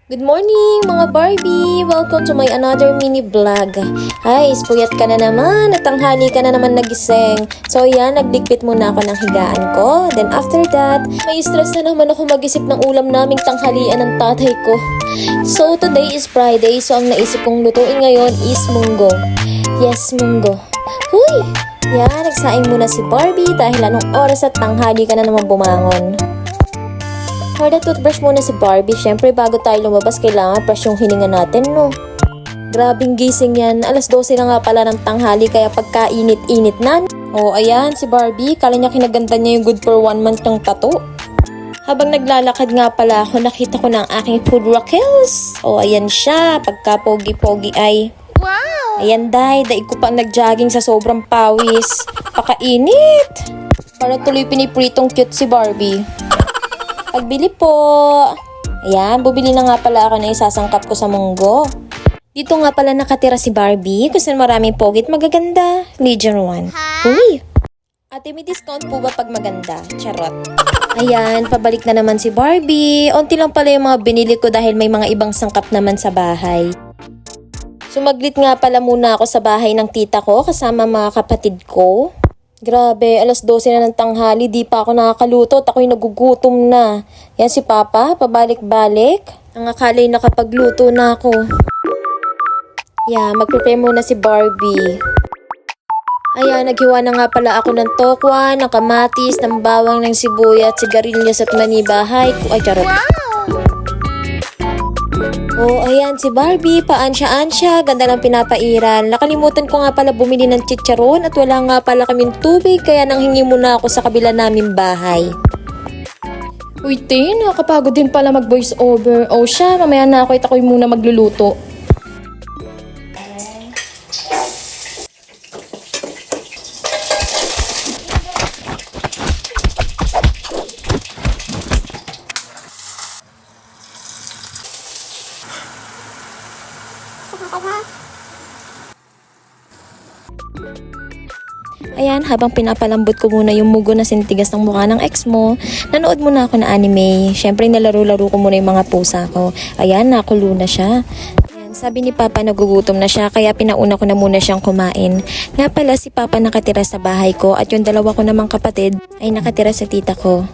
Good morning mga Barbie! Welcome to my another mini vlog. Hi, puyat ka na naman at tanghali ka na naman nagising. So yan, nagligpit muna ako ng higaan ko. Then after that, may stress na naman ako mag-isip ng ulam naming tanghalian ng tatay ko. So today is Friday, so ang naisip kong lutuin ngayon is munggo. Yes, munggo. Huy! Yan, nagsaing muna si Barbie dahil anong oras at tanghali ka na naman bumangon. For the toothbrush muna si Barbie. Siyempre, bago tayo lumabas, kailangan fresh yung hininga natin, no? Grabing gising yan. Alas 12 na nga pala ng tanghali, kaya pagkainit-init na. Oh, ayan, si Barbie. Kala niya kinaganda niya yung good for 1 month ng tattoo. Habang naglalakad nga pala ako, nakita ko ng aking food rockels. Oh, ayan siya. Pagka pogi-pogi ay... Wow! Ayan, daig ko pa nag-jogging sa sobrang pawis. Pakainit! Para tuloy pinipritong cute si Barbie. Pagbili po. Ayan, bubili na nga pala ako na isasangkap ko sa munggo. Dito nga pala nakatira si Barbie kasi maraming pogit magaganda. Legion 1. Uy! Ate, may discount po ba pag maganda? Charot. Ayan, pabalik na naman si Barbie. Unti lang pala yung mga binili ko dahil may mga ibang sangkap naman sa bahay. Sumaglit nga pala muna ako sa bahay ng tita ko kasama mga kapatid ko. Grabe, alas 12 na ng tanghali, di pa ako nakakaluto at ako'y nagugutom na. Yan si Papa, pabalik-balik. Ang akala'y nakapagluto na ako. Yeah, mag-prepare muna si Barbie. Ayan, naghiwa na nga pala ako ng tokwa, ng kamatis, ng bawang, ng sibuyat, sigarilyas at manibahay. Ay, charot. Oh, ayan si Barbie, paansya-ansya, ganda ng pinapairan. Nakalimutan ko nga pala bumili ng chicharon at wala nga pala kaming tubig, kaya nanghingi muna ako sa kabila namin bahay. Uy, Tin, nakakapagod din pala mag-voice over. Oh, siya, mamaya na ako, ako'y muna magluluto. Ayan, habang pinapalambot ko muna yung mugo na sintigas ng mukha ng ex mo, nanood muna ako ng anime. Siyempre, nalaro-laro ko muna yung mga pusa ko. Ayan, nakulo na siya. Ayan, sabi ni Papa nagugutom na siya, kaya pinauna ko na muna siyang kumain. Nga pala, si Papa nakatira sa bahay ko at yung dalawa ko namang kapatid ay nakatira sa tita ko.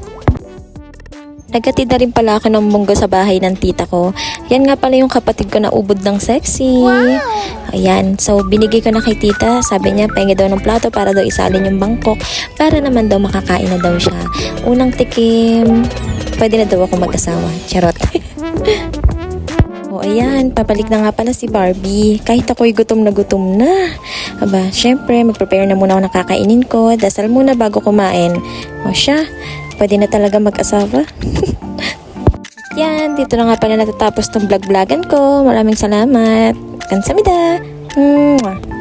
Nagkatid na rin pala ako ng munggo sa bahay ng tita ko. Yan nga pala yung kapatid ko na ubod ng sexy. Wow! Ayan, so binigay ko na kay tita. Sabi niya, pahingi daw ng plato para daw isalin yung bangkok. Para naman daw makakain na daw siya. Unang tikim, pwede na daw ako mag-asawa. Charot. O ayan, papalik na nga pala si Barbie. Kahit ako'y gutom na. Aba, syempre, mag-prepare na muna ako ng kakainin ko. Dasal muna bago kumain. O siya, pwede na talaga mag-asawa. Yan, dito na nga pala natatapos tong vlog-vlogan ko. Maraming salamat. Kansamida! Mwah!